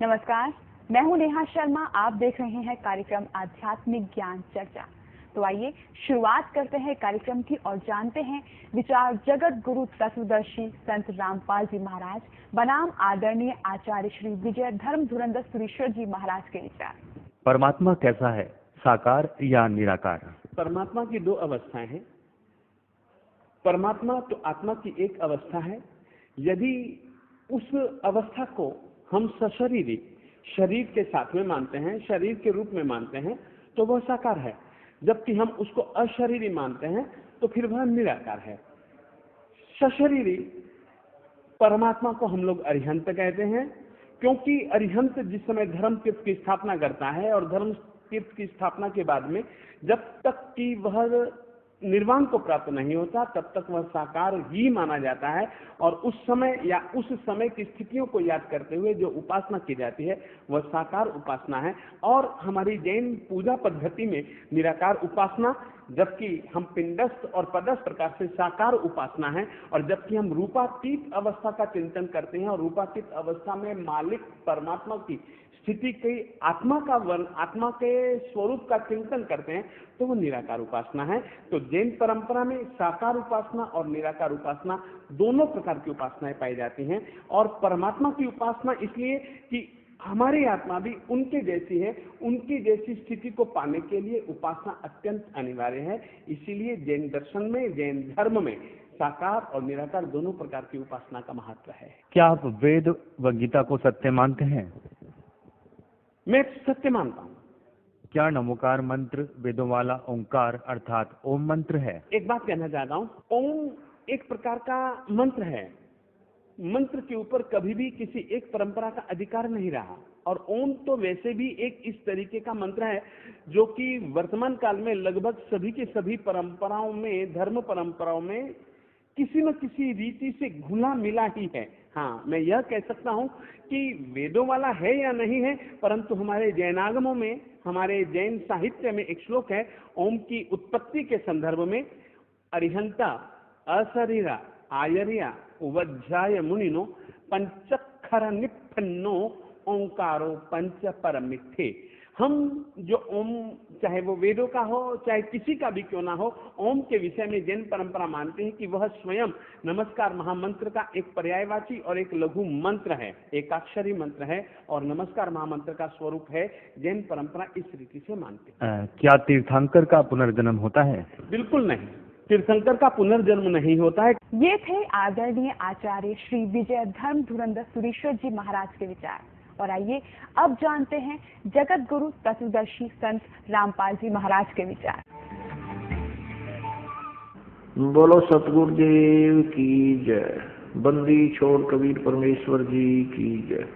नमस्कार, मैं हूं नेहा शर्मा। आप देख रहे हैं कार्यक्रम आध्यात्मिक ज्ञान चर्चा। तो आइए शुरुआत करते हैं कार्यक्रम की और जानते हैं विचार जगत गुरु तत्वदर्शी संत रामपाल जी महाराज बनाम आदरणीय आचार्य श्री विजय धर्म धुरंधर सुरेश्वर जी महाराज के विचार। परमात्मा कैसा है, साकार या निराकार? परमात्मा की दो अवस्थाएं हैं। परमात्मा तो आत्मा की एक अवस्था है। यदि उस अवस्था को हम सशरीरी शरीर के साथ में मानते हैं, शरीर के रूप में मानते हैं, तो वह साकार है। जबकि हम उसको अशरीरी मानते हैं तो फिर वह निराकार है। सशरीरी परमात्मा को हम लोग अरिहंत कहते हैं, क्योंकि अरिहंत जिस समय धर्म तीर्थ की स्थापना करता है और धर्म तीर्थ की स्थापना के बाद में जब तक कि वह निर्वाण को प्राप्त नहीं होता तब तक वह साकार ही माना जाता है। और उस समय या उस समय की स्थितियों को याद करते हुए जो उपासना की जाती है वह साकार उपासना है। और हमारी जैन पूजा पद्धति में निराकार उपासना, जबकि हम पिंडस्थ और पदस्थ प्रकार से साकार उपासना है। और जबकि हम रूपातीत अवस्था का चिंतन करते हैं और रूपातीत अवस्था में मालिक परमात्मा की स्थिति की आत्मा के स्वरूप का चिंतन करते हैं तो वो निराकार उपासना है। तो जैन परंपरा में साकार उपासना और निराकार उपासना दोनों प्रकार की उपासनाएं पाई जाती हैं। और परमात्मा की उपासना इसलिए कि हमारी आत्मा भी उनके जैसी है, उनकी जैसी स्थिति को पाने के लिए उपासना अत्यंत अनिवार्य है। इसीलिए जैन दर्शन में, जैन धर्म में साकार और निराकार दोनों प्रकार की उपासना का महत्व है। क्या आप वेद व गीता को सत्य मानते हैं? मैं सत्य मानता हूँ। क्या नमोकार मंत्र वेदों वाला ओंकार अर्थात ओम मंत्र है? एक बात कहना चाहता हूँ, ओम एक प्रकार का मंत्र है। मंत्र के ऊपर कभी भी किसी एक परंपरा का अधिकार नहीं रहा। और ओम तो वैसे भी एक इस तरीके का मंत्र है जो कि वर्तमान काल में लगभग सभी के सभी परंपराओं में, धर्म परंपराओं में किसी न किसी रीति से घुला मिला ही है। हाँ, मैं यह कह सकता हूँ कि वेदों वाला है या नहीं है, परंतु हमारे जैनागमों में, हमारे जैन साहित्य में एक श्लोक है ओम की उत्पत्ति के संदर्भ में। अरिहंता अशरीरा आयरिया वज्राय मुनिनो पंचक्षर निपन्नो ओंकारो पंच परमिथे। हम जो ओम, चाहे वो वेदों का हो चाहे किसी का भी क्यों ना हो, ओम के विषय में जैन परंपरा मानते हैं कि वह स्वयं नमस्कार महामंत्र का एक पर्यायवाची और एक लघु मंत्र है, एकाक्षरी मंत्र है। और नमस्कार महामंत्र का स्वरूप है। जैन परंपरा इस रीति से मानते हैं। क्या तीर्थंकर का पुनर्जन्म होता है? बिल्कुल नहीं, तीर्थंकर का पुनर्जन्म नहीं होता है। ये थे आदरणीय आचार्य श्री विजय धर्म धुरंधर सुरेश्वर जी महाराज के विचार। और आइए अब जानते हैं जगत गुरु तत्वदर्शी संत रामपाल जी महाराज के विचार। बोलो सतगुरु देव की जय। बंदी छोड़ कबीर परमेश्वर जी की जय।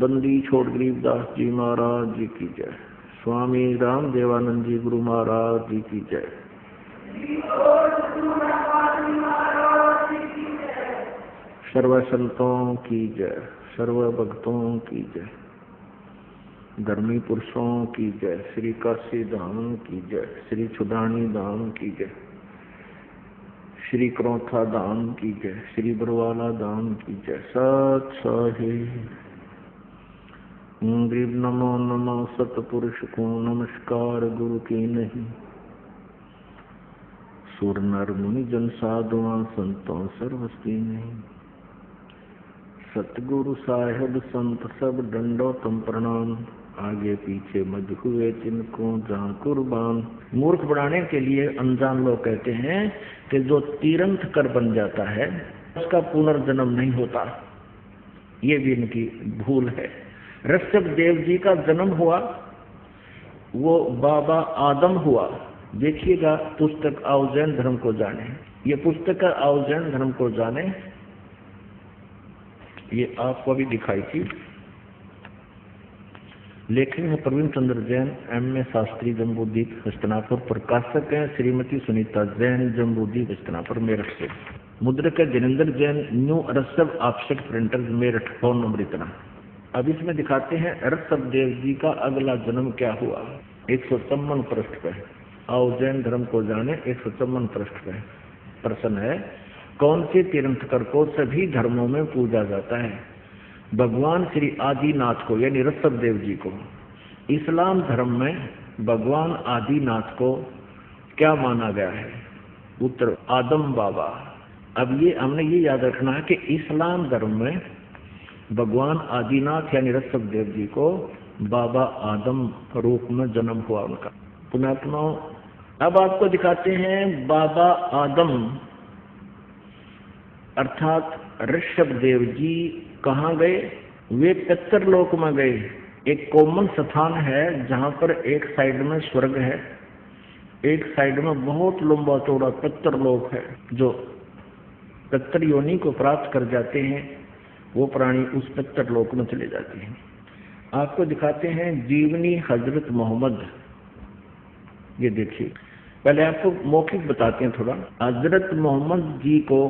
बंदी छोड़ गरीबदास जी महाराज जी की जय। स्वामी राम देवानंद जी गुरु महाराज जी की जय। सर्व संतों की जय, सर्व भक्तों की जय, धर्मी पुरुषों की जय, श्री काशी धाम की जय, श्री छुडानी धाम की जय, श्री क्रोथा धाम की जय, श्री बरवाला धाम की जय। सत साहिब गरीब नमो नमो सतपुरुष को नमस्कार गुरु की नहीं। सुर नर मुनि जन साधुआ संतों सर्वस्वी नहीं। सतगुरु साहेब संत सब डंडो तम प्रणाम। आगे पीछे मज हुए जिनको जहाँ कुर्बान। मूर्ख बनाने के लिए अनजान लोग कहते हैं कि जो तीरंथ कर बन जाता है उसका पुनर्जन्म नहीं होता। ये भी इनकी भूल है। ऋषभ देव जी का जन्म हुआ, वो बाबा आदम हुआ। देखिएगा पुस्तक आओ जैन धर्म को जाने। ये पुस्तक आओ जैन धर्म को जाने, ये आपको भी दिखाई थी। लेखक हैं प्रवीण चंद्र जैन, M.A. शास्त्री, जम्बूद्वीप हस्तिनापुर। प्रकाशक हैं श्रीमती सुनीता जैन, जम्बूद्वीप हस्तिनापुर मेरठ से। मुद्रक है Jinendra Jain, new Rishabh offset printer Meerut. Phone number इतना। अब इसमें दिखाते हैं ऋषभ देव जी का अगला जन्म क्या हुआ। 154 पृष्ठ पे आओ जैन धर्म को जाने। 154 पृष्ठ पे प्रश्न है, कौन से तीर्थंकर को सभी धर्मों में पूजा जाता है? भगवान श्री आदिनाथ को यानी ऋषभदेव जी को। इस्लाम धर्म में भगवान आदिनाथ को क्या माना गया है? उत्तर आदम बाबा। अब ये हमने ये याद रखना है कि इस्लाम धर्म में भगवान आदिनाथ यानी ऋषभदेव जी को बाबा आदम रूप में जन्म हुआ उनका। पुण्यात्माओं, अब आपको दिखाते हैं बाबा आदम अर्थात ऋषभदेव जी कहाँ गए। वे पितरलोक में गए। एक कॉमन स्थान है जहाँ पर एक साइड में स्वर्ग है, एक साइड में बहुत लंबा चौड़ा पितरलोक है। जो पितर योनि को प्राप्त कर जाते हैं वो प्राणी उस पितरलोक में चले जाते हैं। आपको दिखाते हैं जीवनी हजरत मोहम्मद। ये देखिए, पहले आपको मौखिक बताते हैं थोड़ा। हजरत मोहम्मद जी को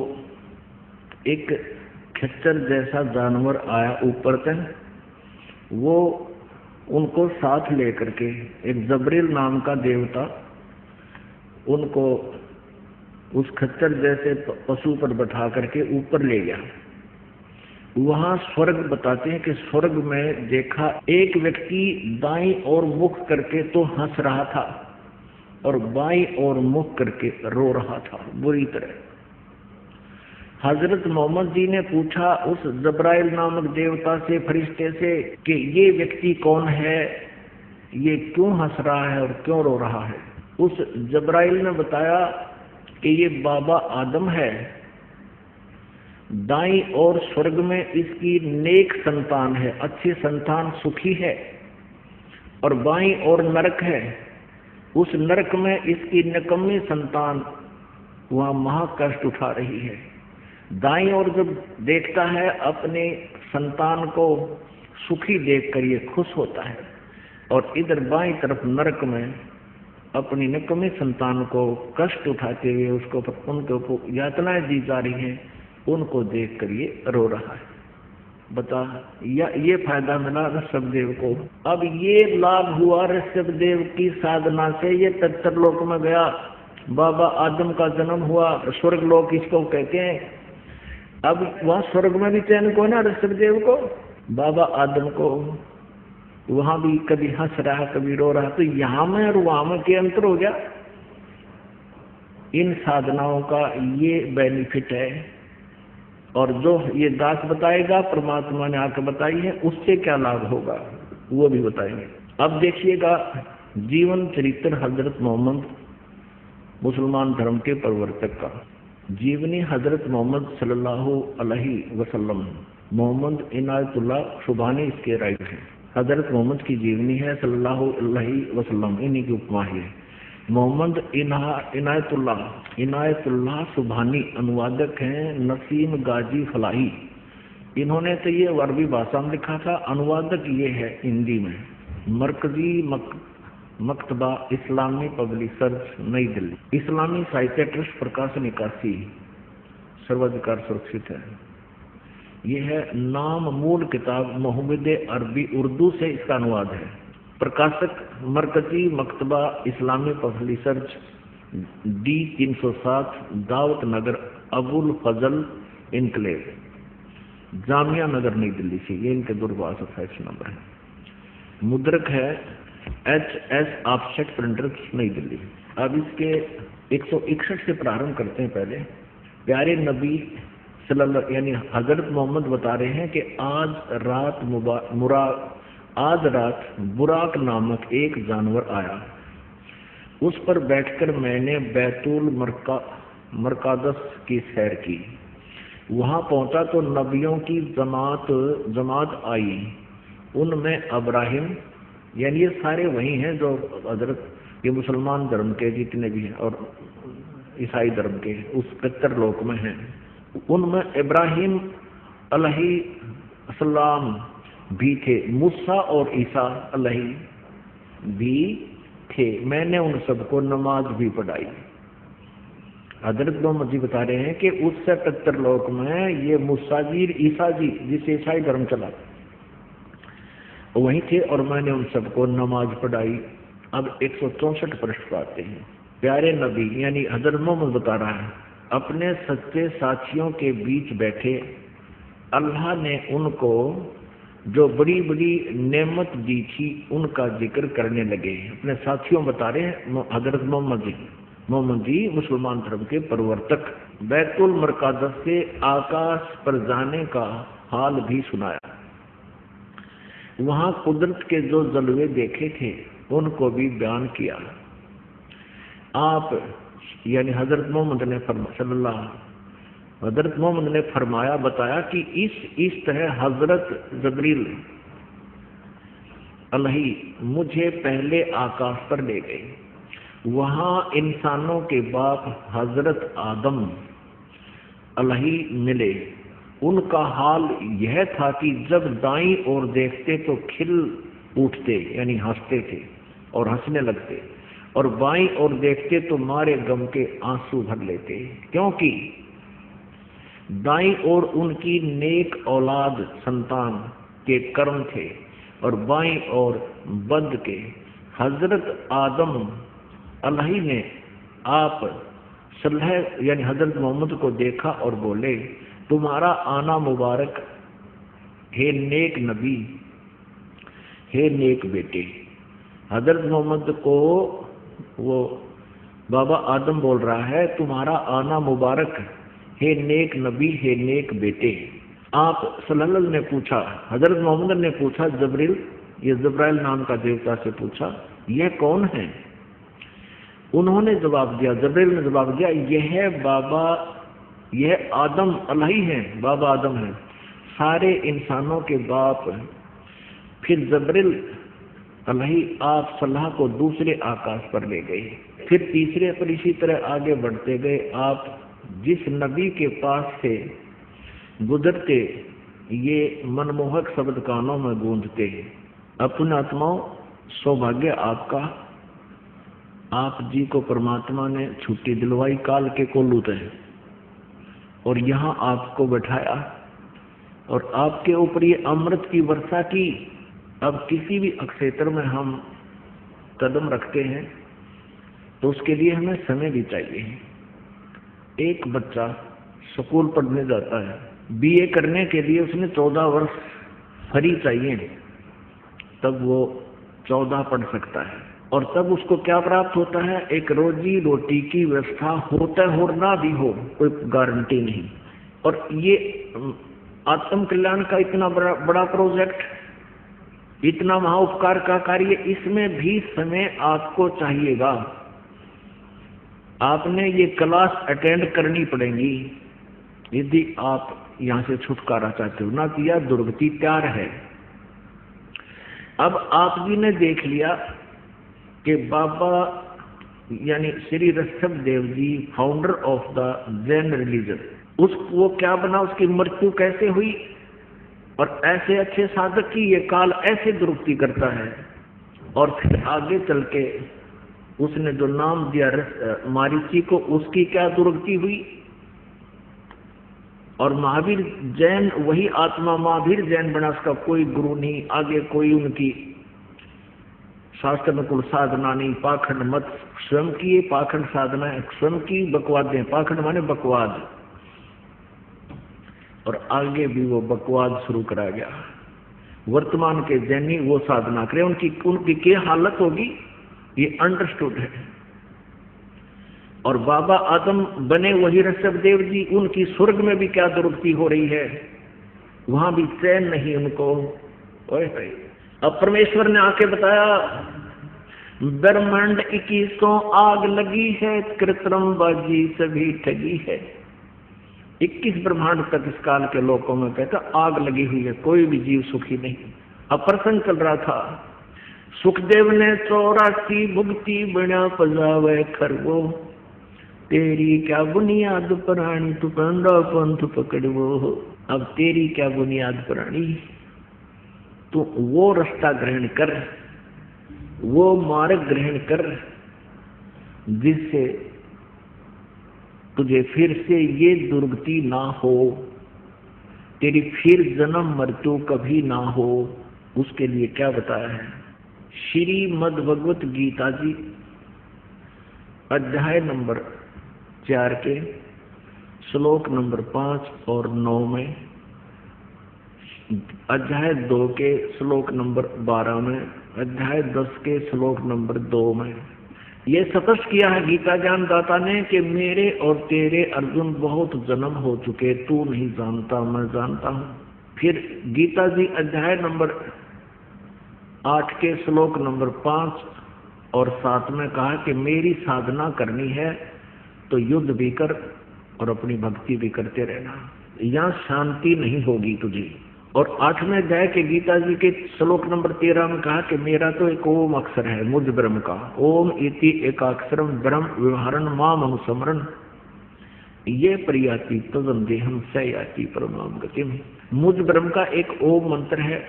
एक खच्चर जैसा जानवर आया ऊपर से, वो उनको साथ लेकर के एक जबरील नाम का देवता उनको उस खच्चर जैसे पशु पर बैठा करके ऊपर ले गया। वहां स्वर्ग बताते हैं कि स्वर्ग में देखा एक व्यक्ति दाईं ओर मुख करके तो हंस रहा था और बाईं ओर मुख करके रो रहा था बुरी तरह। हजरत मोहम्मद जी ने पूछा उस जबराइल नामक देवता से, फरिश्ते से, कि ये व्यक्ति कौन है, ये क्यों हंस रहा है और क्यों रो रहा है। उस जबराइल ने बताया कि ये बाबा आदम है, दाईं ओर स्वर्ग में इसकी नेक संतान है, अच्छी संतान सुखी है, और बाईं ओर नरक है, उस नरक में इसकी निकम्मी संतान वहां महाकष्ट उठा रही है। दाईं ओर जब देखता है अपने संतान को सुखी देखकर ये खुश होता है, और इधर बाईं तरफ नरक में अपनी निकम्मी संतान को कष्ट उठाते हुए उसको उनको यातनाएं दी जा रही हैं, उनको देखकर ये रो रहा है। बता, या ये फायदा मिला ऋषभदेव को। अब ये लाभ हुआ ऋषभदेव की साधना से, ये पितरलोक में गया, बाबा आदम का जन्म हुआ, स्वर्ग लोक इसको कहते हैं। अब वहां स्वर्ग में भी चैन को ना ऋषभदेव को, बाबा आदम को, वहां भी कभी हंस रहा कभी रो रहा, तो यहां में और वहां में क्या अंतर हो गया। इन साधनाओं का ये बेनिफिट है, और जो ये दास बताएगा परमात्मा ने आकर बताई है, उससे क्या लाभ होगा वो भी बताएंगे। अब देखिएगा जीवन चरित्र हजरत मोहम्मद मुसलमान धर्म के प्रवर्तक का। जीवनी हजरत मोहम्मद सल्लल्लाहु अलैहि वसल्लम। मोहम्मद इनायतुल्लाह सुभानी इसके राइट है। हजरत मोहम्मद की जीवनी है सल्लल्लाहु अलैहि वसल्लम, इन्हीं की उपमा है। मोहम्मद इनायतुल्लाह सुभानी अनुवादक हैं नसीम गाजी फलाही। इन्होंने तो ये अरबी भाषा में लिखा था, अनुवादक ये है हिंदी में। मरकजी मकतबा इस्लामी पब्लिशर्स नई दिल्ली। इस्लामी साहित्य ट्रस्ट प्रकाशन 81, सर्वाधिकार सुरक्षित है। ये है नाम मूल किताब मोहम्मद अरबी उर्दू से इसका अनुवाद है। प्रकाशक मरकजी मकतबा इस्लामी पब्लिशर्स D 307 दावत नगर अबुल फजल इनकलेव जामिया नगर नई दिल्ली से। ये इनके दूरभाष फैक्स नंबर है। मुद्रक है HS ऑफसेट प्रिंटर नई दिल्ली। अब इसके 161 से प्रारंभ करते हैं। पहले प्यारे नबी सल्लल्लाहु यानी हजरत मोहम्मद बता रहे हैं कि आज रात बुराक नामक एक जानवर आया, उस पर बैठकर मैंने बैतुल मरकादस की सैर की। वहां पहुंचा तो नबियों की जमात आई, उनमें अब्राहिम, यानी ये सारे वही हैं जो हजरत ये मुसलमान धर्म के जितने भी हैं और ईसाई धर्म के उस पितरलोक में हैं। उनमें इब्राहिम अलैहिस्सलाम भी थे, मूसा और ईसा अलैहि भी थे। मैंने उन सबको नमाज भी पढ़ाई। हजरत मोहम्मद जी बता रहे हैं कि उससे पितरलोक में ये मूसा जी ईसा जी जिसे ईसाई धर्म चला वहीं थे, और मैंने उन सबको नमाज पढ़ाई। अब 164 पृष्ठ पर आते हैं। प्यारे नबी यानी हजरत मोहम्मद बता रहा है, अपने सच्चे साथियों के बीच बैठे अल्लाह ने उनको जो बड़ी बड़ी नेमत दी थी उनका जिक्र करने लगे। अपने साथियों बता रहे हैं हजरत मोहम्मद जी मुसलमान धर्म के प्रवर्तक, बैतुल मरकादस से आकाश पर जाने का हाल भी सुनाया। वहां कुदरत के जो जलवे देखे थे उनको भी बयान किया। आप यानी हजरत मोहम्मद ने फरमाया बताया कि इस तरह हजरत जबरील अलही मुझे पहले आकाश पर ले गए। वहां इंसानों के बाप हजरत आदम अलही मिले। उनका हाल यह था कि जब दाईं ओर देखते तो खिल उठते यानी हंसते थे और हंसने लगते, और बाईं ओर देखते तो मारे गम के आंसू भर लेते, क्योंकि दाईं ओर उनकी नेक औलाद संतान के कर्म थे और बाईं ओर बद के। हजरत आदम अलही ने आप सल्लल्लाहु यानी हजरत मोहम्मद को देखा और बोले, तुम्हारा आना मुबारक हे नेक नबी, हे नेक बेटे। हजरत मोहम्मद को वो बाबा आदम बोल रहा है, तुम्हारा आना मुबारक हे नेक नबी, हे नेक बेटे। आप सल्लल्लाहु ने पूछा, हजरत मोहम्मद ने पूछा जबरील, ये जब्राइल नाम का देवता से पूछा, यह कौन है? उन्होंने जवाब दिया, जबरील ने जवाब दिया, यह आदम अलही हैं, बाबा आदम हैं, सारे इंसानों के बाप। फिर जबरील अलही आप सल्लल्लाहु को दूसरे आकाश पर ले गए, फिर तीसरे पर इसी तरह आगे बढ़ते गए। आप जिस नबी के पास से गुजरते ये मनमोहक शब्द कानों में गूंजते। अपने आत्माओं सौभाग्य आपका, आप जी को परमात्मा ने छुट्टी दिलवाई काल के कोल्लू तय और यहाँ आपको बैठाया और आपके ऊपर ये अमृत की वर्षा की। अब किसी भी क्षेत्र में हम कदम रखते हैं तो उसके लिए हमें समय भी चाहिए। एक बच्चा स्कूल पढ़ने जाता है, बीए करने के लिए उसने 14 वर्ष फ्री चाहिए, तब वो 14 पढ़ सकता है। और तब उसको क्या प्राप्त होता है? एक रोजी रोटी की व्यवस्था होता हो ना भी हो, कोई गारंटी नहीं। और ये आत्म कल्याण का इतना बड़ा प्रोजेक्ट, इतना महाउपकार का कार्य, इसमें भी समय आपको चाहिएगा। आपने ये क्लास अटेंड करनी पड़ेगी यदि आप यहाँ से छुटकारा चाहते हो, ना कि यह दुर्गति तैयार है। अब आप जी ने देख लिया कि बाबा यानी Shri Rishabh Dev ji, founder of the Jain religion, वो क्या बना, उसकी मृत्यु कैसे हुई, और ऐसे अच्छे साधक की ये काल ऐसे दुरुक्ति करता है। और फिर आगे चल के उसने जो नाम दिया मारीची को, उसकी क्या दुरुक्ति हुई। और महावीर जैन वही आत्मा महावीर जैन बना, उसका कोई गुरु नहीं, आगे कोई उनकी शास्त्र अनुकूल साधना नहीं, पाखंड मत स्वयं की, पाखंड साधना स्वयं की, बकवादें, पाखंड माने बकवाद, और आगे भी वो बकवाद शुरू करा गया। वर्तमान के जैनी वो साधना करें, उनकी क्या हालत होगी ये अंडरस्टूड है। और बाबा आदम बने वही ऋषभ देव जी, उनकी स्वर्ग में भी क्या दुरुक्ति हो रही है, वहां भी चैन नहीं उनको। अब परमेश्वर ने आके बताया, ब्रह्मांड 21 आग लगी है, कृत्रिम बाजी सभी ठगी है। 21 ब्रह्मांड तक इस काल के लोगों में कहता आग लगी हुई है, कोई भी जीव सुखी नहीं। अब प्रसंग चल रहा था, सुखदेव ने 84 भुगती बना पजावे खरगो, तेरी क्या बुनियाद प्राणी तू पंडा पंथ पकड़वो। अब तेरी क्या बुनियाद प्राणी, तू वो रास्ता ग्रहण कर, वो मार्ग ग्रहण कर जिससे तुझे फिर से ये दुर्गति ना हो, तेरी फिर जन्म मृत्यु कभी ना हो। उसके लिए क्या बताया है? श्रीमद् भगवत गीता जी अध्याय नंबर 4 के श्लोक नंबर 5 और 9 में अध्याय 2 के श्लोक नंबर 12 में, अध्याय 10 के श्लोक नंबर 2 में ये स्पष्ट किया है गीता ज्ञान दाता ने कि मेरे और तेरे अर्जुन बहुत जन्म हो चुके, तू नहीं जानता, मैं जानता हूं। फिर गीता जी अध्याय नंबर 8 के श्लोक नंबर 5 और 7 में कहा कि मेरी साधना करनी है तो युद्ध भी कर और अपनी भक्ति भी करते रहना, यहाँ शांति नहीं होगी तुझे। और 8वें अध्याय के गीता जी के श्लोक नंबर 13 में कहा कि मेरा तो एक ओम अक्षर है मुझ ब्रह्म का, ओम इति एकाक्षरम ब्रह्म व्यवहारन माम अनुस्मरण ये प्रियाति तदंदेहम सयाति परमाम गतिम। मुझ ब्रह्म का एक ओम मंत्र है,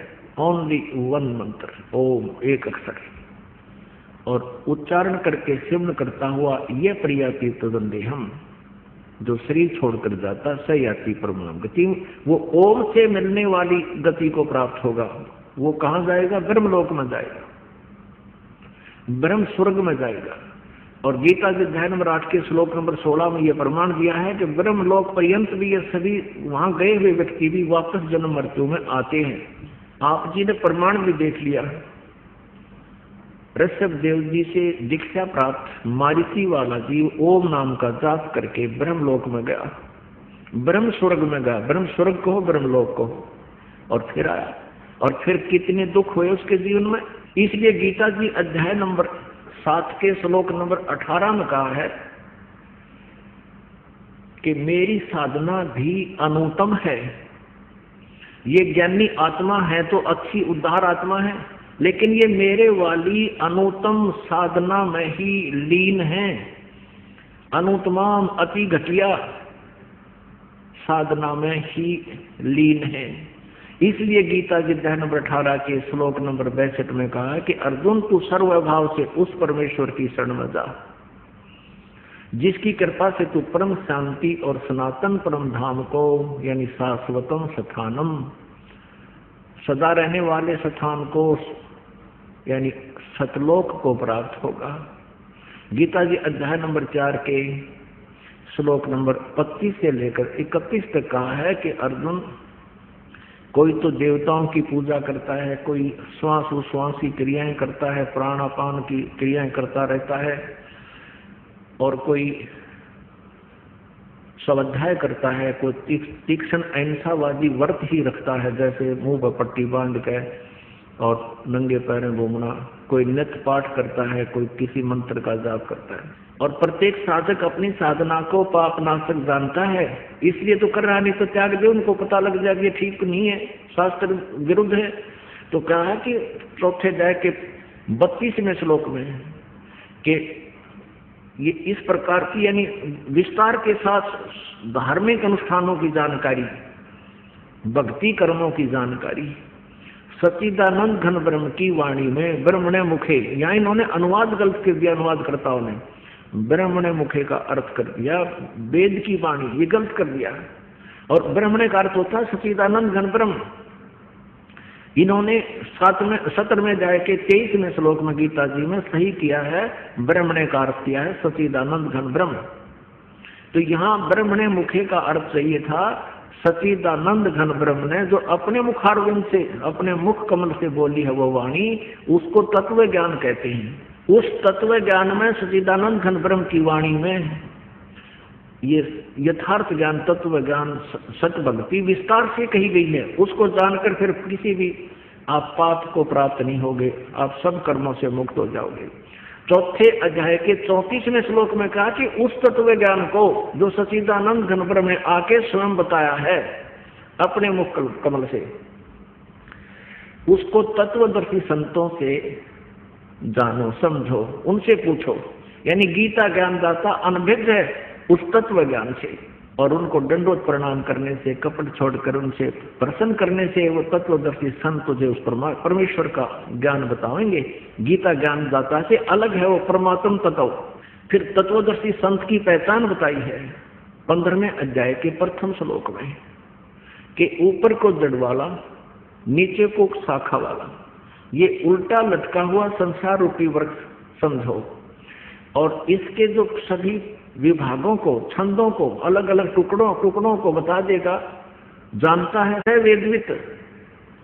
ओनली वन मंत्र, ओम एक अक्षर, और उच्चारण करके सिमरण करता हुआ ये प्रियाति तदंदेहम जो शरीर छोड़कर जाता सयाति परमाम गति, वो ओम से मिलने वाली गति को प्राप्त होगा। वो कहाँ जाएगा? ब्रह्मलोक में जाएगा, ब्रह्म स्वर्ग में जाएगा। और गीता जी अध्याय नंबर 8 के श्लोक नंबर 16 में यह प्रमाण दिया है कि ब्रह्मलोक पर्यंत भी ये सभी वहां गए हुए व्यक्ति भी वापस जन्म मृत्यु में आते हैं। आप जी ने प्रमाण भी देख लिया। ऋषभ देव जी से दीक्षा प्राप्त मारिसी वाला जीव ओम नाम का जाप करके ब्रह्मलोक में गया, ब्रह्म स्वर्ग में गया, ब्रह्म स्वर्ग को, ब्रह्मलोक को, और फिर आया। और फिर कितने दुख हुए उसके जीवन में। इसलिए गीता जी अध्याय नंबर 7 के श्लोक नंबर 18 में कहा है कि मेरी साधना भी अनुत्तम है। ये ज्ञानी आत्मा है तो अच्छी उद्धार आत्मा है, लेकिन ये मेरे वाली अनुत्तम साधना में ही लीन है। अनुत्तमाम अति घटिया साधना में ही लीन है। इसलिए गीता जी अध्याय नंबर 18 के श्लोक नंबर 62 में कहा कि अर्जुन तू सर्वभाव से उस परमेश्वर की शरण में जा जिसकी कृपा से तू परम शांति और सनातन परम धाम को, यानी शाश्वतम स्थानम, सदा रहने वाले स्थान को, यानी सतलोक को प्राप्त होगा। गीता जी अध्याय नंबर 4 के श्लोक नंबर 25 से लेकर 31 तक कहा है कि अर्जुन कोई तो देवताओं की पूजा करता है, कोई श्वास उश्वास की क्रियाएं करता है, प्राणापान की क्रियाएं करता रहता है, और कोई स्वाध्याय करता है, कोई तीक्ष्ण अहिंसावादी व्रत ही रखता है, जैसे मुंह पर पट्टी बांध के और नंगे पैरें घूमना, कोई नित्य पाठ करता है, कोई किसी मंत्र का जाप करता है। और प्रत्येक साधक अपनी साधना को पाप नाशक जानता है, इसलिए तो कर रहा, नहीं तो त्याग दे। उनको पता लग जाए कि ये ठीक नहीं है, शास्त्र विरुद्ध है। तो कहा है कि चौथे अध्याय के 32वें श्लोक में कि ये इस प्रकार की, यानी विस्तार के साथ धार्मिक अनुष्ठानों की जानकारी, भक्ति कर्मों की जानकारी, सच्चिदानंद घन ब्रह्म की वाणी में ब्रह्मणे मुखे, यहाँ इन्होंने अनुवाद गलत कर दिया, अनुवादकर्ताओं ने ब्रह्मणे मुखे का अर्थ कर दिया वेद की वाणी, ये गलत कर दिया। और ब्रह्मणे का अर्थ होता है सच्चिदानंद घन ब्रह्म। इन्होंने 17वें अध्याय के 23वें श्लोक में गीता जी में सही किया है, ब्रह्मणे का अर्थ किया है सच्चिदानंद घन ब्रह्म। तो यहाँ ब्रह्मणे मुखे का अर्थ चाहिए था सच्चिदानंद घन ब्रह्म ने जो अपने मुखारविंद से, अपने मुख कमल से बोली है वो वाणी, उसको तत्व ज्ञान कहते हैं। उस तत्व ज्ञान में, सच्चिदानंद घन ब्रह्म की वाणी में, ये यथार्थ ज्ञान, तत्व ज्ञान, सत भक्ति विस्तार से कही गई है। उसको जानकर फिर किसी भी आप पाप को प्राप्त नहीं होगे, आप सब कर्मों से मुक्त हो जाओगे। चौथे अध्याय के 34वें श्लोक में कहा कि उस तत्व ज्ञान को जो सच्चिदानंद घन ब्रह्म ने आके स्वयं बताया है अपने मुख कमल से, उसको तत्वदर्शी संतों से जानो, समझो, उनसे पूछो। यानी गीता ज्ञानदाता अनभिज्ञ है उस तत्व ज्ञान से, और उनको दंडोत प्रणाम करने से, कपट छोड़कर उनसे प्रसन्न करने से वो तत्वदर्शी संत तुझे उस परमेश्वर का ज्ञान बताएंगे। गीता ज्ञानदाता से अलग है वो परमात्म तत्व। फिर तत्वदर्शी संत की पहचान बताई है 15वें अध्याय के प्रथम श्लोक में कि ऊपर को जड़ वाला, नीचे को शाखा वाला, ये उल्टा लटका हुआ संसार रूपी वृक्ष समझो, और इसके जो सभी विभागों को, छंदों को, अलग अलग टुकड़ों को बता देगा, जानता है वेदवित।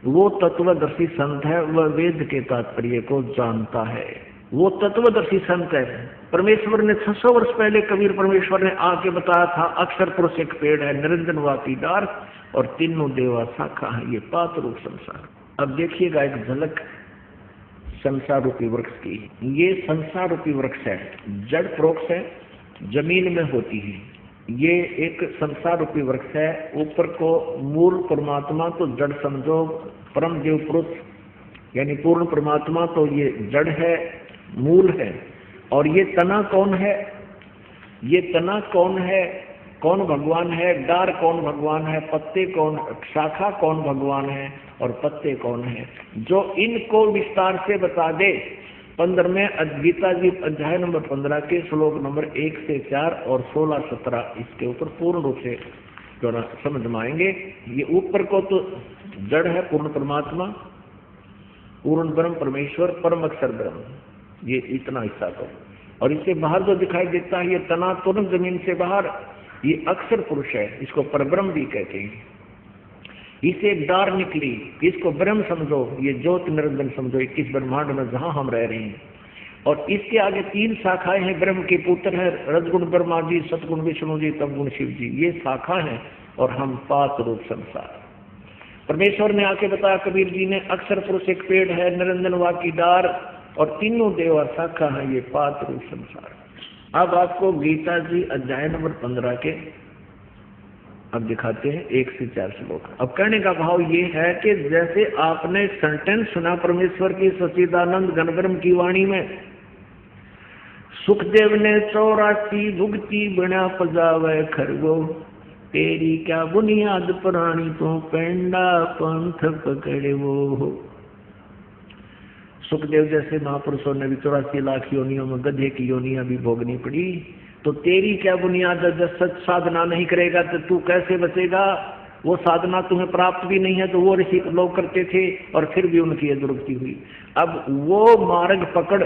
वो तत्वदर्शी संत है, वह वेद के तात्पर्य को जानता है, वो तत्वदर्शी संत है। परमेश्वर ने 600 वर्ष पहले कबीर परमेश्वर ने आके बताया था, अक्षर पुरुष एक पेड़ है, निरंजन वाकी डार और तीनों देवा शाखा है, ये पात रूप संसार। अब देखिएगा एक झलक संसार रूपी वृक्ष की। ये संसार रूपी वृक्ष है, जड़ प्रोक्ष है, जमीन में होती है। ये एक संसार रूपी वृक्ष है। ऊपर को मूल परमात्मा तो जड़ समझो, परम देव पुरुष यानी पूर्ण परमात्मा तो ये जड़ है, मूल है। और ये तना कौन है? ये तना कौन है? कौन भगवान है? डार कौन भगवान है? पत्ते कौन, शाखा कौन भगवान है और पत्ते कौन है? जो इनको विस्तार से बता दे 15वें गीता जी अध्याय नंबर 15 के श्लोक नंबर 1 से 4 और 16-17 इसके ऊपर पूर्ण रूप से जो समझ में आएंगे। ये ऊपर को तो जड़ है पूर्ण परमात्मा, पूर्ण ब्रह्म परमेश्वर, परम अक्षर ब्रह्म, ये इतना हिस्सा तो। और इससे बाहर जो दिखाई देता है ये तना तुरंत जमीन से बाहर, ये अक्षर पुरुष है, इसको परब्रह्म भी कहते हैं। इसे एक डार निकली, इसको ब्रह्म समझो, ये ज्योत निरंजन समझो, 21 ब्रह्मांड में जहां हम रह रहे हैं। और इसके आगे 3 शाखाएं हैं, ब्रह्म के पुत्र है, रजगुण ब्रह्मा जी, सतगुण विष्णु जी, तमगुण शिव जी, ये शाखा है। और हम पात रूप संसार। परमेश्वर ने आके बताया कबीर जी ने, अक्षर पुरुष एक पेड़ है, निरंजन वाकी डार और तीनों देवा शाखा है, ये पात रूप संसार। अब आपको गीता जी अध्याय नंबर 15 के अब दिखाते हैं 1 से 4 श्लोक। अब कहने का भाव ये है कि जैसे आपने सेंटेंस सुना परमेश्वर की सच्चिदानंद घनब्रह्म की वाणी में, सुखदेव ने 84 भुगती बिना पजावे खरगो, तेरी क्या बुनियाद प्राणी तो पेंडा पंथ पकड़े वो। सुखदेव जैसे महापुरुषों ने भी 84 लाख योनियों में गधे की योनियां भी भोगनी पड़ी, तो तेरी क्या बुनियाद है? जब सच साधना नहीं करेगा तो तू कैसे बचेगा? वो साधना तुम्हें प्राप्त भी नहीं है तो वो ऋषि लोग करते थे और फिर भी उनकी दुर्गति हुई। अब वो मार्ग पकड़,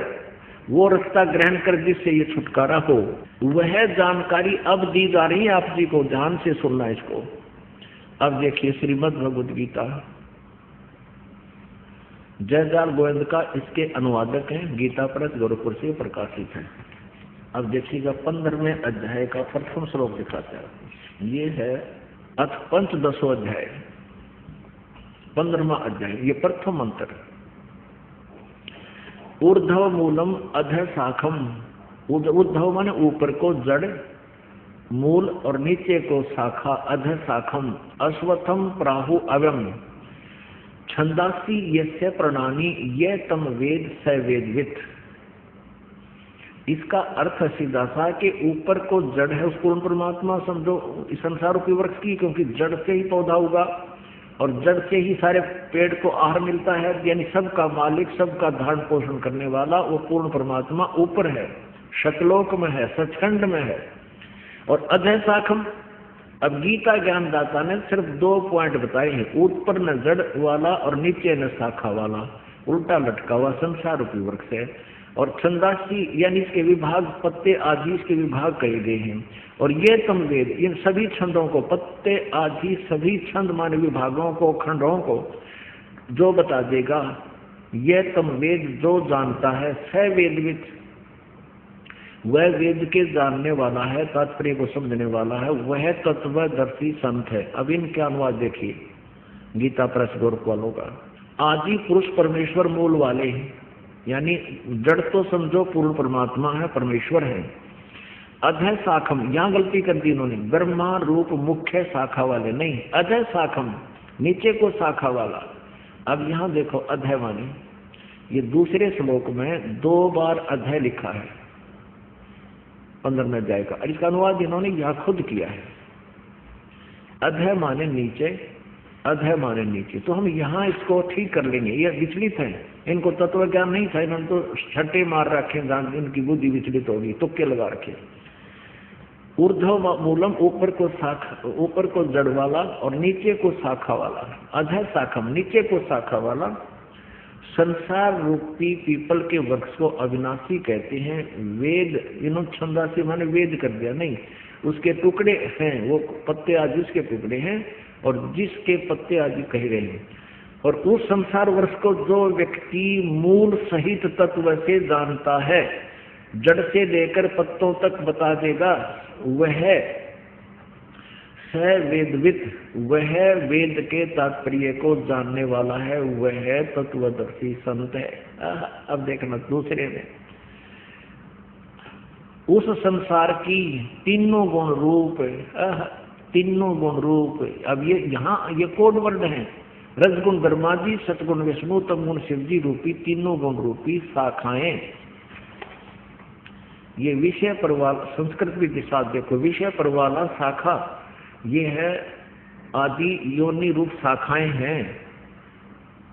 वो रास्ता ग्रहण कर जिससे ये छुटकारा हो, वह जानकारी अब दी जा रही है आप जी को, ध्यान से सुनना इसको। अब देखिए श्रीमद् भगवद गीता, जयदयाल गोविंद का इसके अनुवादक हैं, गीता प्रेस गोरखपुर से प्रकाशित है। अब देखिएगा 15वें अध्याय का प्रथम श्लोक दिखाता है। ये है अथ पंचदशो अध्याय, 15वां अध्याय, ये प्रथम मंत्र। ऊर्ध्व मूलम अध शाखम, ऊर्ध्व माने ऊपर को जड़, मूल और नीचे को शाखा, अध शाखम, अश्वत्थम प्राहु अव्यम, छंदासी यस्य प्रणानी ये तम वेद स वेदवित। इसका अर्थ सीधा सा कि ऊपर को जड़ है, उस पूर्ण परमात्मा समझो, इस संसार रूपी वृक्ष की, क्योंकि जड़ से ही पौधा होगा और जड़ से ही सारे पेड़ को आहार मिलता है, यानी सबका मालिक, सबका धारण पोषण करने वाला वो पूर्ण परमात्मा ऊपर है, शतलोक में है, सचखंड में है। और अधः शाखम, अब गीता ज्ञानदाता ने सिर्फ 2 पॉइंट बताए हैं, ऊपर न जड़ वाला और नीचे न शाखा वाला, उल्टा लटका हुआ संसार रूपी वृक्ष है। और छंदासी यानी इसके विभाग, पत्ते आदि इसके विभाग कहे गए हैं। और ये तम वेद, इन सभी छंदों को, पत्ते आदि सभी छंद माने विभागों को, खंडों को जो बता देगा, ये तम वेद जो जानता है, स वेदविद, वह वेद के जानने वाला है, तात्पर्य को समझने वाला है, वह तत्वदर्शी संत है। अब इनके अनुवाद देखिए गीता प्रेस गोरख वालों का। आदि पुरुष परमेश्वर मूल वाले हैं, यानी जड़ तो समझो पूर्ण परमात्मा है, परमेश्वर है। अधः शाखम, यहाँ गलती कर दी इन्होंने, ब्रह्मा रूप मुख्य शाखा वाले नहीं, अधः शाखम नीचे को शाखा वाला। अब यहाँ देखो अधः माने, ये दूसरे श्लोक में 2 बार अधः लिखा है 15वें अध्याय का, और इसका अनुवाद इन्होंने यहाँ खुद किया है। अधः माने नीचे, अधः माने नीचे, तो हम यहाँ इसको ठीक कर लेंगे। ये विचलित है, इनको तत्व ज्ञान नहीं था, इन्होंने तो छट्टे मार रखे, इनकी बुद्धि विचलित होगी, तुक्के लगा रखे। ऊर्ध्व मूलम, ऊपर को शाखा, ऊपर को जड़ वाला और नीचे को शाखा वाला, अधः शाखम नीचे को शाखा वाला। संसार रूपी पीपल के वृक्ष को अविनाशी कहते हैं। वेद, इन्होंने छंदासी माने वेद कर दिया, नहीं, उसके टुकड़े हैं, वो पत्ते आदि उसके टुकड़े हैं और जिसके पत्ते आदि कह रहे हैं। और उस संसार वर्ष को जो व्यक्ति मूल सहित तत्व से जानता है, जड़ से लेकर पत्तों तक बता देगा, वह स वेदविद, वह वेद के तात्पर्य को जानने वाला है, वह तत्वदर्शी संत है। अब देखना दूसरे में, उस संसार की तीनों गुण रूप, तीनों गुण रूप। अब ये यहाँ ये कोड वर्ड है, रजगुण ब्रह्मा जी, सतगुण विष्णु, तमगुण शिव जी रूपी तीनों गुण रूपी शाखाएं। ये विषय पर वाला, संस्कृत भी दिशा देखो, विषय पर वाला शाखा ये है आदि योनि रूप शाखाएं हैं,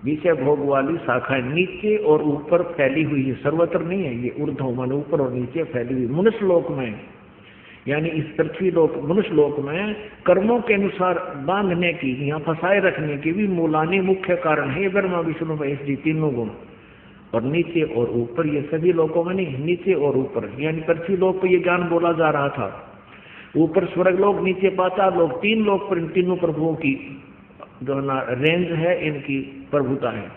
विषय भोग वाली शाखाएं नीचे और ऊपर फैली हुई है, सर्वत्र नहीं है ये, ऊर्ध्व मन ऊपर और नीचे फैली हुई। मनुष्य लोक में, यानी इस पृथ्वी लोक, मनुष्य लोक में कर्मों के अनुसार बांधने की, यहाँ फंसाए रखने की भी मूलानी मुख्य कारण है ब्रह्मा विष्णु महेश जी तीनों गुण। और नीचे और ऊपर, ये सभी लोकों में नहीं, नीचे और ऊपर, यानी पृथ्वी लोक पर ये ज्ञान बोला जा रहा था, ऊपर स्वर्ग लोक, नीचे पाताल लोक, तीन लोक पर इन तीनों प्रभुओं की जो ना रेंज है, इनकी प्रभुता है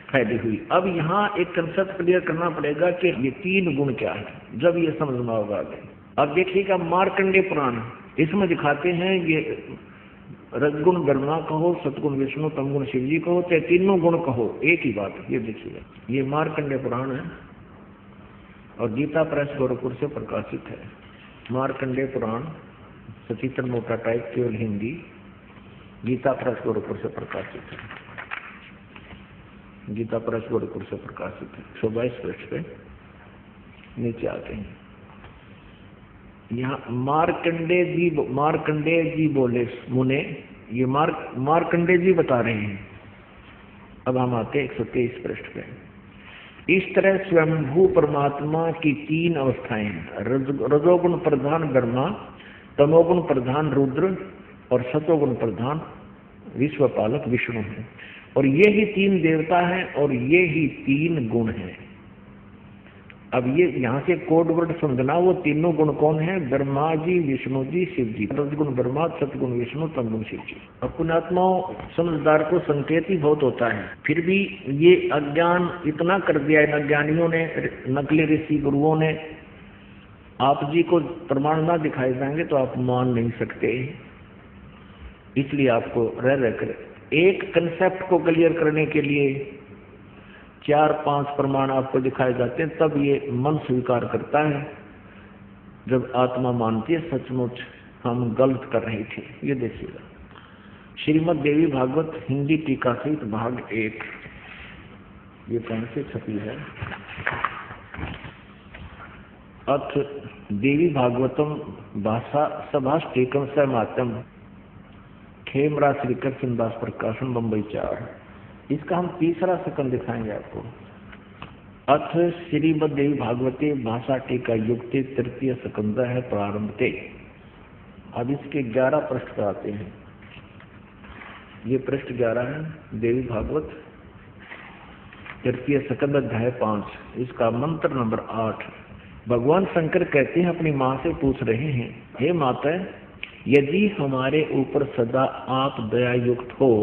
फैली हुई। अब यहाँ एक कंसेप्ट क्लियर करना पड़ेगा कि ये तीन गुण क्या है, जब ये समझ में होगा। अब देखिएगा मार्कंडेय पुराण, इसमें दिखाते हैं ये रजगुण ब्रह्मा कहो, सतगुण विष्णु, तमगुण शिव जी कहो, चाहे तीनों गुण कहो, एक ही बात। ये देखिएगा, ये मार्कंडेय पुराण है और गीता प्रेस गोरखपुर से प्रकाशित है। मार्कंडेय पुराण सचित्र मोटा टाइप, केवल हिंदी, गीता प्रेस गोरखपुर से प्रकाशित है। गीता प्रेस गोरखपुर से प्रकाशित है। 122 पृष्ठ पे नीचे आते हैं। यहाँ मार्कंडेय जी बोले मुने, ये मार्कंडेय जी बता रहे हैं। अब हम आते 123 पृष्ठ पे। इस तरह स्वयंभू परमात्मा की तीन अवस्थाएं हैं, रजोगुण प्रधान ब्रह्मा, तमोगुण प्रधान रुद्र और सतोगुण प्रधान विश्वपालक विष्णु है। और ये ही तीन देवता हैं और ये ही तीन गुण हैं। अब ये यहाँ से कोड वर्ड समझना, वो तीनों गुण कौन है? ब्रह्मा जी, विष्णु जी, शिव जी। रजगुण ब्रह्मा, सतगुण विष्णु, तमगुण शिव जी। अपनात्माओं समझदार को संकेत ही बहुत होता है, फिर भी ये अज्ञान इतना कर दिया इन अज्ञानियों ने, नकली ऋषि गुरुओं ने। आप जी को प्रमाण ना दिखाए जाएंगे तो आप मान नहीं सकते, इसलिए आपको रह रहकर एक कंसेप्ट को क्लियर करने के लिए 4-5 प्रमाण आपको दिखाए जाते हैं, तब ये मन स्वीकार करता है। जब आत्मा मानती है सचमुच हम गलत कर रहे थे। ये देखिएगा, श्रीमद् देवी भागवत हिंदी टीका सहित भाग 1, ये कौन से छपी है? अथ देवी भागवतम भाषा सभाष्टेकम सहमातम, खेमरा श्री कृष्णदास प्रकाशन, बम्बई 4। इसका हम तीसरा सेकंड दिखाएंगे आपको। अथ श्रीमद् देवी भागवते भाषा टीका युक्ति तृतीय स्कंद है प्रारंभते। अब इसके 11 पृष्ठ पर आते हैं। ये पृष्ठ 11 है, देवी भागवत तृतीय स्कंद अध्याय 5, इसका मंत्र नंबर 8। भगवान शंकर कहते हैं, अपनी माँ से पूछ रहे हैं, हे माता, यदि हमारे ऊपर सदा आप दया युक्त हो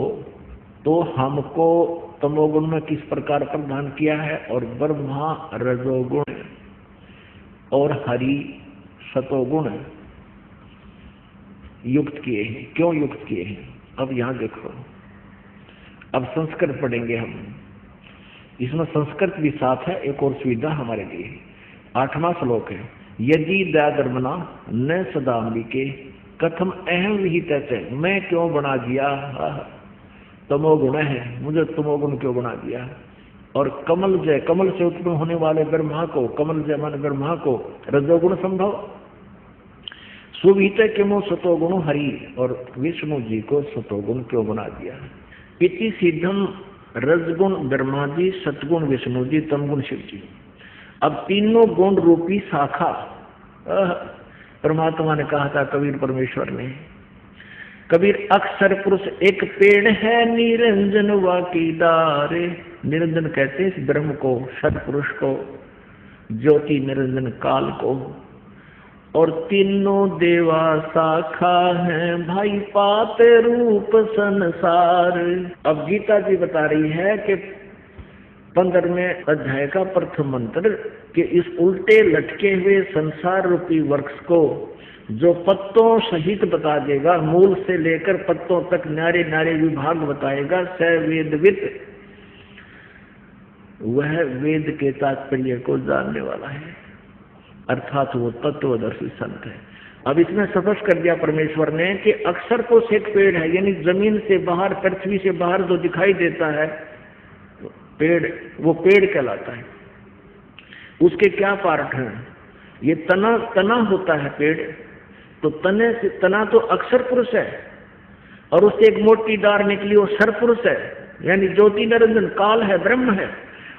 तो हमको तमोगुण में किस प्रकार प्रदान किया है, और ब्रह्मा रजोगुण और हरि सतोगुण युक्त किए हैं, क्यों युक्त किए हैं? अब यहाँ देखो, अब संस्कृत पढ़ेंगे हम, इसमें संस्कृत भी साथ है, एक और सुविधा हमारे लिए। 8वां श्लोक है, यदि दया धर्मना न सदाम्बिके कथम अहम विहित है, मैं क्यों बना दिया? तमोगुण है, मुझे तमोगुण क्यों बना दिया? और कमल जय, कमल से उत्पन्न होने वाले ब्रह्मा को, कमल जय मन ब्रह्मा को रजोगुण संभव, सुविहित क्यों सतोगुण हरि, और विष्णु जी को सतोगुण क्यों बना दिया? इति सिद्धम रजगुण ब्रह्मा जी, सतगुण विष्णु जी, तमगुण शिव जी। अब तीनों गुण रूपी शाखा परमात्मा ने कहा था कबीर परमेश्वर ने। कबीर अक्षर पुरुष एक पेड़ है, निरंजन वाकी डारे। निरंजन कहते हैं इस ब्रह्म को, सत पुरुष को, ज्योति निरंजन काल को। और तीनों देवा शाखा है, भाई पाते रूप संसार। अब गीता जी बता रही है कि 15वें अध्याय का प्रथम मंत्र कि इस उल्टे लटके हुए संसार रूपी वृक्ष को जो पत्तों सहित बता देगा, मूल से लेकर पत्तों तक नारे नारे विभाग बताएगा, स वेदविद, वह वेद के तात्पर्य को जानने वाला है, अर्थात वो तत्वदर्शी संत है। अब इसमें स्पष्ट कर दिया परमेश्वर ने कि अक्षर को एक पेड़ है, यानी जमीन से बाहर, पृथ्वी से बाहर जो दिखाई देता है पेड़, वो पेड़ कहलाता है। उसके क्या पार्ट हैं? ये तना होता है पेड़, तो तने से तना तो अक्षर पुरुष है, और उससे एक मोटी डार निकली वो सर पुरुष है, यानी ज्योति निरंजन काल है, ब्रह्म है।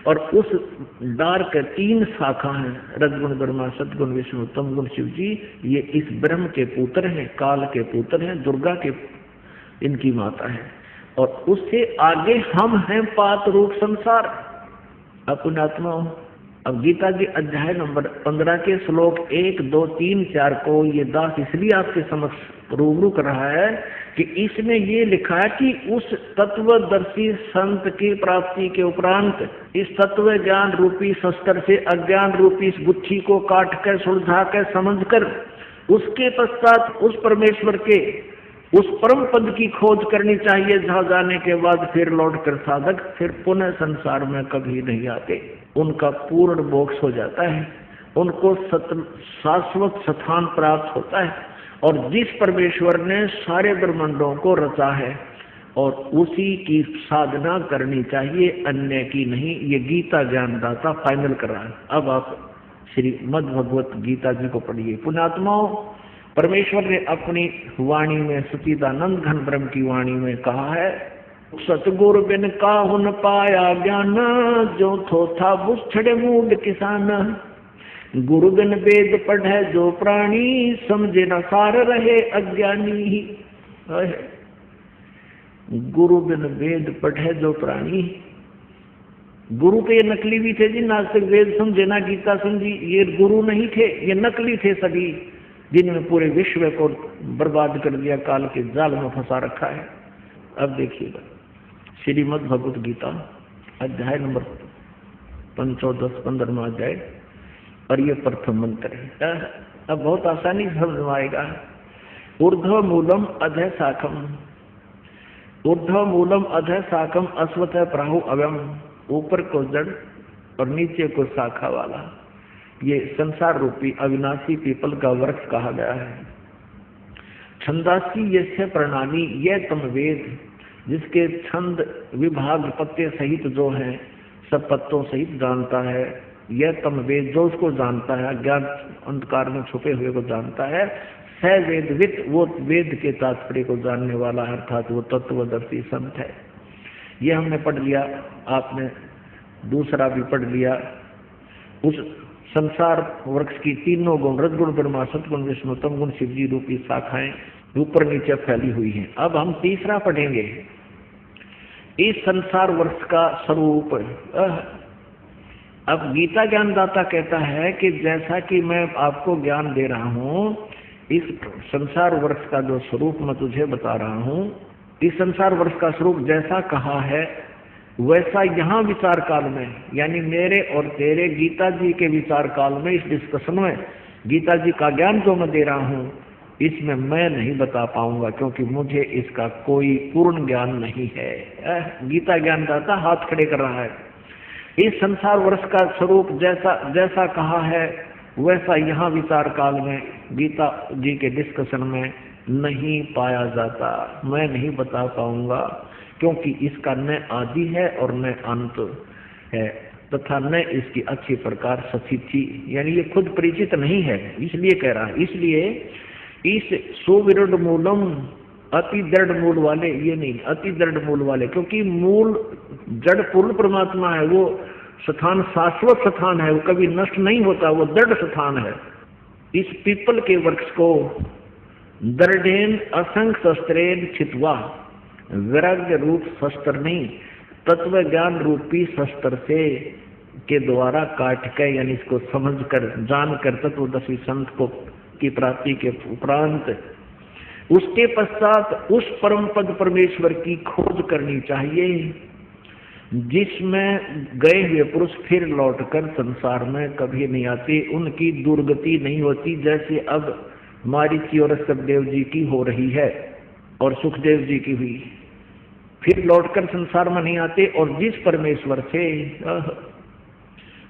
और उस डार के 3 शाखा हैं, रजगुण ब्रह्मा, सदगुण विष्णु, तम गुण शिव जी। ये इस ब्रह्म के पुत्र हैं, काल के पुत्र हैं, दुर्गा के इनकी माता है। और उससे आगे हम हैं पात रूप संसार। अपनात्मा। अब गीता जी अध्याय नंबर 15 के श्लोक 1, 2, 3, 4 को ये दास इसलिए आपके समक्ष रूबरू कर रहा है कि इसमें ये लिखा है कि उस तत्वदर्शी संत की प्राप्ति के उपरांत इस तत्व ज्ञान रूपी शस्त्र से अज्ञान रूपी इस गुत्थी को काट कर, सुलझा कर, समझ कर, उसके पश्चात उस परमेश्वर के उस परम पद की खोज करनी चाहिए, जहाँ जाने के बाद फिर लौट कर साधक फिर पुनः संसार में कभी नहीं आते। उनका पूर्ण मोक्ष हो जाता है, उनको शाश्वत स्थान प्राप्त होता है। और जिस परमेश्वर ने सारे ब्रह्मांडों को रचा है और उसी की साधना करनी चाहिए, अन्य की नहीं। ये गीता ज्ञानदाता फाइनल कर रहा है। अब आप श्रीमद् भगवत गीता जी को पढ़िए। पुण्यात्माओं, परमेश्वर ने अपनी वाणी में, सच्चिदानंद घन ब्रह्म की वाणी में कहा है, सतगुरु बिन काहु न पाया ज्ञान, जो थो था बुछड़े मूड किसान। गुरु बिन वेद पढ़े जो प्राणी, समझे न सार रहे अज्ञानी। गुरु बिन वेद पढ़े जो प्राणी। गुरु के ये नकली भी थे जी, नास्तिक वेद समझे ना गीता समझी, ये गुरु नहीं थे, ये नकली थे सभी, जिनमें पूरे विश्व को बर्बाद कर दिया, काल के जाल में फंसा रखा है। अब देखिएगा श्रीमद् भगवत गीता अध्याय नंबर 15 अध्याय, और ये प्रथम मंत्र है। अब बहुत आसानी से समझ में आएगा। ऊर्ध्व मूलम अधः शाखम, ऊर्ध्व मूलम अधः शाखम अश्वत्थ प्राहु अव्यम। ऊपर को जड़ और नीचे को शाखा वाला ये संसार रूपी अविनाशी पीपल का वृक्ष कहा गया है। छंदासी यस्य प्रणाली, यह तम वेद, जिसके छंद विभाग पत्ते सहित जो है सब पत्तों सहित जानता है। यह तम वेद, जो उसको जानता है, अज्ञान अंधकार में छुपे हुए को जानता है। स वेदवित, वो वेद के तात्पर्य को जानने वाला है, अर्थात वो तत्वदर्शी संत है। ये हमने पढ़ लिया, आपने दूसरा भी पढ़ लिया। उस संसार वृक्ष की तीनों गुण, रजगुण ब्रह्मा, सतगुण विष्णु, तम गुण शिव जी रूपी शाखाएं ऊपर नीचे फैली हुई हैं। अब हम तीसरा पढ़ेंगे, इस संसार वृक्ष का स्वरूप। अब गीता ज्ञानदाता कहता है कि जैसा कि मैं आपको ज्ञान दे रहा हूं, इस संसार वृक्ष का जो स्वरूप मैं तुझे बता रहा हूं, इस संसार वृक्ष का स्वरूप जैसा कहा है वैसा यहाँ विचार काल में, यानी मेरे और तेरे गीता जी के विचार काल में, इस डिस्कशन में गीता जी का ज्ञान जो मैं दे रहा हूँ इसमें मैं नहीं बता पाऊंगा, क्योंकि मुझे इसका कोई पूर्ण ज्ञान नहीं है। गीता ज्ञानदाता हाथ खड़े कर रहा है। इस संसार वर्ष का स्वरूप जैसा कहा है वैसा यहाँ विचार काल में गीता जी के डिस्कशन में नहीं पाया जाता। मैं नहीं बता पाऊंगा, क्योंकि इसका न आदि है और न अंत है, तथा न इसकी अच्छी प्रकार सचिथि, यानी ये खुद परिचित नहीं है, इसलिए कह रहा है। इसलिए इस सुविरुद्ध मूलम, अति दृढ़ मूल वाले, ये नहीं अति दृढ़ मूल वाले, क्योंकि मूल जड़ पूर्ण परमात्मा है, वो स्थान शाश्वत स्थान है, वो कभी नष्ट नहीं होता, वो दृढ़ स्थान है। इस पीपल के वृक्ष को दृढ़ेन असंख्य शस्त्रेन छित्वा, वैराग्य रूप शस्त्र नहीं, तत्व ज्ञान रूपी शस्त्र से के द्वारा काट के, यानी इसको समझ कर जान कर तत्वदर्शी संत को की प्राप्ति के उपरांत उसके पश्चात उस परम पद परमेश्वर की खोज करनी चाहिए जिसमें गए हुए पुरुष फिर लौटकर संसार में कभी नहीं आते, उनकी दुर्गति नहीं होती, जैसे अब मारीची और सुखदेव जी की हो रही है और सुखदेव जी की हुई, फिर लौटकर संसार में नहीं आते। और जिस परमेश्वर से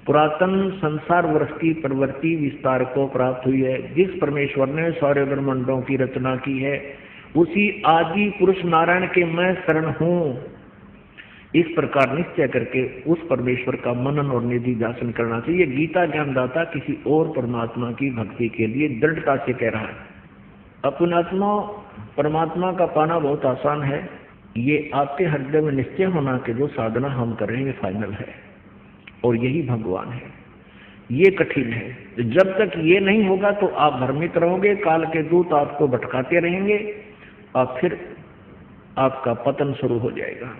पुरातन संसार वर्ष की प्रवृत्ति विस्तार को प्राप्त हुई है, जिस परमेश्वर ने सारे ब्रह्मांडों की रचना की है, उसी आदि पुरुष नारायण के मैं शरण हूँ, इस प्रकार निश्चय करके उस परमेश्वर का मनन और निधि ध्यान करना चाहिए। गीता ज्ञानदाता किसी और परमात्मा की भक्ति के लिए दृढ़ता से कह रहा है। अपनात्मा परमात्मा का पाना बहुत आसान है, ये आपके हृदय में निश्चय होना कि जो साधना हम कर रहे हैं फाइनल है और यही भगवान है। ये कठिन है, जब तक ये नहीं होगा तो आप भ्रमित रहोगे, काल के दूत आपको भटकाते रहेंगे और फिर आपका पतन शुरू हो जाएगा।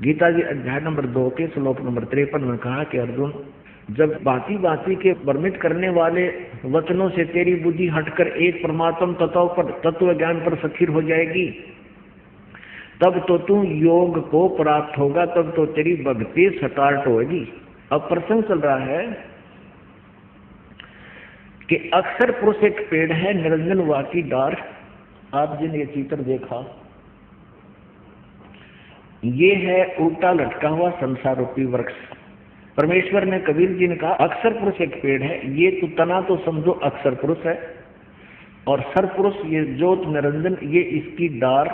गीता जी अध्याय नंबर 2 के श्लोक नंबर 53 में कहा कि अर्जुन, जब बाती बाती के भ्रमित करने वाले वचनों से तेरी बुद्धि हटकर एक परमात्म तत्व ज्ञान पर स्थिर हो जाएगी, तब तो तू योग को प्राप्त होगा, तब तो तेरी भक्ति स्टार्ट होगी। अब प्रसंग चल रहा है कि अक्सर पुरुष एक पेड़ है, निरंजन वाकी डार। आप जिन ये चित्र देखा, ये है उल्टा लटका हुआ संसार रूपी वृक्ष। परमेश्वर ने, कबीर जी ने कहा, अक्सर पुरुष एक पेड़ है। ये तो तना तो समझो अक्सर पुरुष है, और सर पुरुष ये ज्योत निरंजन ये इसकी डार,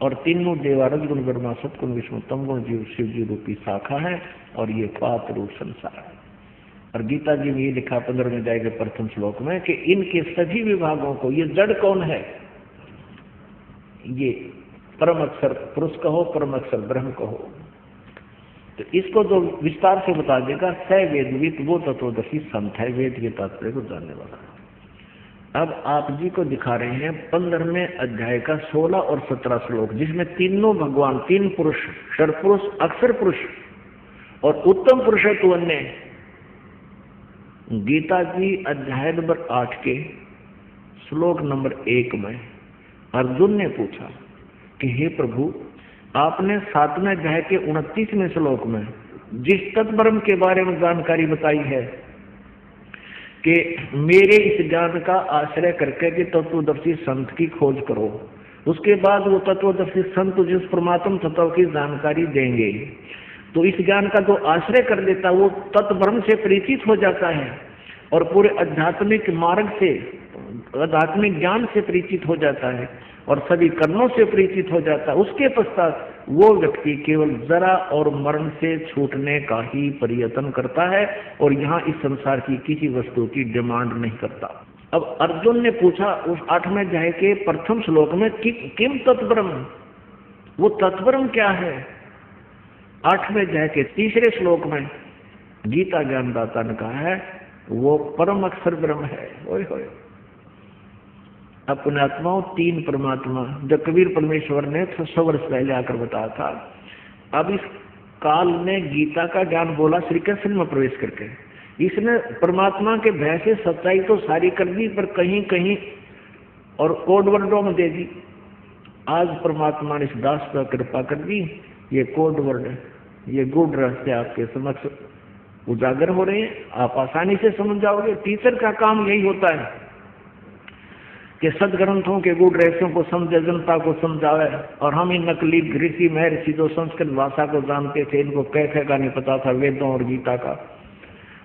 और तीनों देवारज गुण ब्रह्मा सतगुण विष्णु तम गुण जीव शिव जी रूपी शाखा है, और ये पात रूप संसार है। और गीता जी में ये लिखा 15वें अध्याय के प्रथम श्लोक में कि इनके सभी विभागों को, ये जड़ कौन है, ये परम अक्षर पुरुष कहो, परम अक्षर ब्रह्म कहो। तो इसको जो विस्तार से बता देगा, स वेदविद वो तत्वदर्शी संत है, वेद के तात्पर्य को जानने वाला। अब आप जी को दिखा रहे हैं 15वें अध्याय का 16 और 17 श्लोक, जिसमें तीनों भगवान, तीन पुरुष, क्षर पुरुष, अक्षर पुरुष और उत्तम पुरुष है तू अन्य। गीता जी अध्याय नंबर 8 के श्लोक नंबर 1 में अर्जुन ने पूछा कि हे प्रभु, आपने 7वें अध्याय के 29वें श्लोक में जिस तत्ब्रह्म के बारे में जानकारी बताई है कि मेरे इस ज्ञान का आश्रय करके कि तत्वदर्शी संत की खोज करो, उसके बाद वो तत्वदर्शी संत जिस परमात्म तत्व की जानकारी देंगे, तो इस ज्ञान का जो आश्रय कर लेता वो तत्ब्रह्म से परिचित हो जाता है और पूरे आध्यात्मिक मार्ग से, आध्यात्मिक ज्ञान से परिचित हो जाता है और सभी कर्मों से परिचित हो जाता है। उसके पश्चात वो व्यक्ति केवल जरा और मरण से छूटने का ही प्रयत्न करता है और यहाँ इस संसार की किसी वस्तु की डिमांड नहीं करता। अब अर्जुन ने पूछा उस 8वें अध्याय के प्रथम श्लोक में कि किम तत्ब्रह्म, वो तत्ब्रह्म क्या है। 8वें अध्याय के 3रे श्लोक में गीता ज्ञानदाता ने कहा है वो परम अक्षर ब्रह्म है। ओए होए, अपने आत्माओं तीन परमात्मा, जब कबीर परमेश्वर ने 100 वर्ष पहले आकर बताया था, अब इस काल ने गीता का ज्ञान बोला श्री कृष्ण में प्रवेश करके। इसने परमात्मा के भय से सच्चाई तो सारी कर दी, पर कहीं कहीं और कोड वर्डों में दे दी। आज परमात्मा ने इस दास पर कृपा कर दी, ये कोड वर्ड, ये गुड रहस्य आपके समक्ष उजागर हो रहे हैं, आप आसानी से समझ जाओगे। टीचर का काम यही होता है कि सदग्रंथों के गुड़ रहस्यों को समझे, जनता को समझावे। और हम इन नकली ऋषि महर्षि जो संस्कृत भाषा को जानते थे, इनको कैसे का नहीं पता था वेदों और गीता का,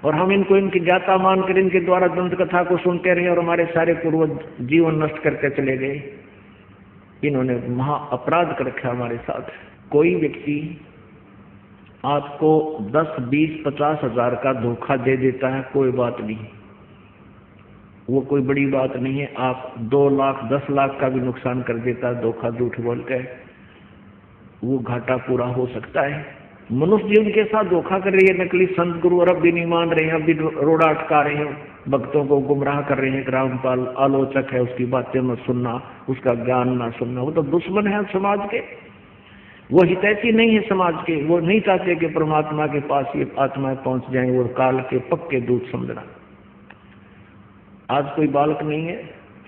और हम इनको इनकी ज्ञाता मानकर इनके द्वारा दंत कथा को सुनते रहे और हमारे सारे पूर्वज जीवन नष्ट करके चले गए। इन्होंने महा अपराध कर रखा हमारे साथ। कोई व्यक्ति आपको 10, 20, 50 हजार का धोखा दे देता है, कोई बात नहीं, वो कोई बड़ी बात नहीं है। आप 2 लाख 10 लाख का भी नुकसान कर देता है धोखा झूठ बोल के, वो घाटा पूरा हो सकता है। मनुष्य जीवन के साथ धोखा कर रही है नकली संत गुरु, और अब भी नहीं मान रहे हैं, अब भी रोड़ा अटका रहे हैं, भक्तों को गुमराह कर रहे हैं। रामपाल आलोचक है, उसकी बातें न सुनना, उसका ज्ञान ना सुनना, वो तो दुश्मन है समाज के, वो हितैषी नहीं है समाज के। वो नहीं चाहते कि परमात्मा के पास ये आत्माएं पहुंच जाएं, वो काल के पक्के दूत समझना। आज कोई बालक नहीं है,